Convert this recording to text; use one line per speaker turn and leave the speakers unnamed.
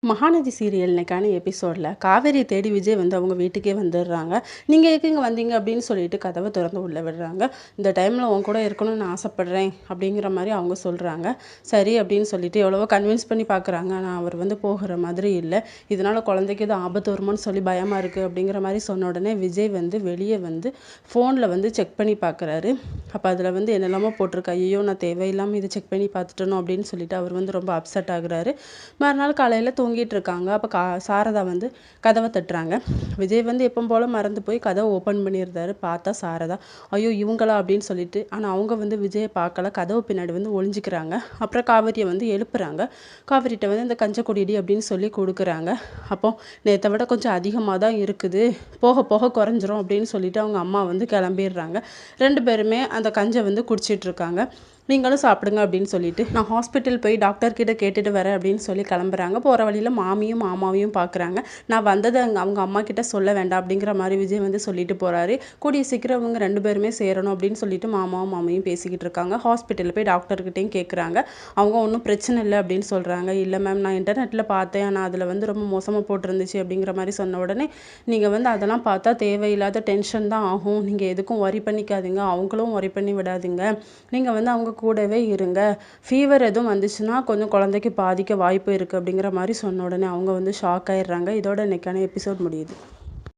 Mahanadi serial இன்னைக்கான எபிசோடில் காவேரி தேடி விஜய் வந்து அவங்க வீட்டுக்கே வந்துடுறாங்க. நீங்கள் எதுக்கு இங்கே வந்தீங்க அப்படின்னு சொல்லிட்டு கதவை திறந்து உள்ளே விடுறாங்க. இந்த டைமில் உன் கூட இருக்கணும்னு நான் ஆசைப்பட்றேன் அப்படிங்கிற மாதிரி அவங்க சொல்கிறாங்க. சரி அப்படின்னு சொல்லிட்டு எவ்வளவோ கன்வின்ஸ் பண்ணி பார்க்குறாங்க. ஆனால் அவர் வந்து போகிற மாதிரி இல்லை. இதனால் குழந்தைக்கு எதுவும் ஆபத்து வருமோன்னு சொல்லி பயமாக இருக்குது அப்படிங்கிற மாதிரி சொன்ன உடனே விஜய் வந்து வெளியே வந்து ஃபோனில் வந்து செக் பண்ணி பார்க்குறாரு. அப்போ அதில் வந்து என்னெல்லாமோ போட்டிருக்கு. ஐயோ நான் தேவையில்லாமல் இதை செக் பண்ணி பார்த்துட்டணும் அப்படின்னு சொல்லிட்டு அவர் வந்து ரொம்ப அப்செட் ஆகுறாரு. மறுநாள் காலையில் தூங்கிட்டு இருக்காங்க. அப்போ சாரதா வந்து கதவை தட்டுறாங்க. விஜய் வந்து எப்போ போல் மறந்து போய் கதவை ஓப்பன் பண்ணியிருந்தாரு. பார்த்தா சாரதா, ஐயோ இவங்களா அப்படின்னு சொல்லிட்டு. ஆனால் அவங்க வந்து விஜயை பார்க்கல. கதவு பின்னாடி வந்து ஒளிஞ்சிக்கிறாங்க. அப்புறம் காவிரியை வந்து எழுப்புறாங்க. காவிரிட்ட வந்து இந்த கஞ்ச குடிடி அப்படின்னு சொல்லி கொடுக்குறாங்க. அப்போ நேற்றை விட கொஞ்சம் அதிகமாக தான் இருக்குது, போக போக குறைஞ்சிரும் அப்படின்னு சொல்லிட்டு அவங்க அம்மா வந்து கிளம்பிடுறாங்க. ரெண்டு பேருமே அந்த கஞ்சை வந்து குடிச்சிட்டு இருக்காங்க. நீங்களும் சாப்பிடுங்க அப்படின்னு சொல்லிட்டு நான் ஹாஸ்பிட்டல் போய் டாக்டர்கிட்ட கேட்டுட்டு வரேன் அப்படின்னு சொல்லி கிளம்புறாங்க. போகிற வழியில் மாமியும் மாமாவையும் பார்க்குறாங்க. நான் வந்ததை அவங்க அம்மா கிட்ட சொல்ல வேண்டாம் அப்படிங்கிற மாதிரி விஜய் வந்து சொல்லிட்டு போகிறாரு. கூடிய சீக்கிரம் அவங்க ரெண்டு பேருமே சேரணும் அப்படின்னு சொல்லிட்டு மாமாவும் மாமியும் பேசிக்கிட்டு இருக்காங்க. ஹாஸ்பிட்டலில் போய் டாக்டர்கிட்டையும் கேட்குறாங்க. அவங்க ஒன்றும் பிரச்சனை இல்லை அப்படின்னு சொல்கிறாங்க. இல்லை மேம் நான் இன்டர்நெட்டில் பார்த்தேன், ஆனால் அதில் வந்து ரொம்ப மோசமாக போட்டிருந்துச்சு அப்படிங்கிற மாதிரி சொன்ன உடனே நீங்கள் வந்து அதெல்லாம் பார்த்தா தேவையில்லாத டென்ஷன் தான் ஆகும். நீங்கள் எதுக்கும் ஒரி பண்ணிக்காதீங்க, அவங்களும் ஒரி பண்ணி விடாதீங்க. நீங்கள் வந்து அவங்க கூடவே இருங்க. ஃபீவர் எதுவும் வந்துச்சுன்னா கொஞ்சம் குழந்தைக்கு பாதிக்க வாய்ப்பு இருக்குது அப்படிங்கிற மாதிரி சொன்ன உடனே அவங்க வந்து ஷாக் ஆயிடுறாங்க. இதோட இன்னைக்கான எபிசோட் முடியுது.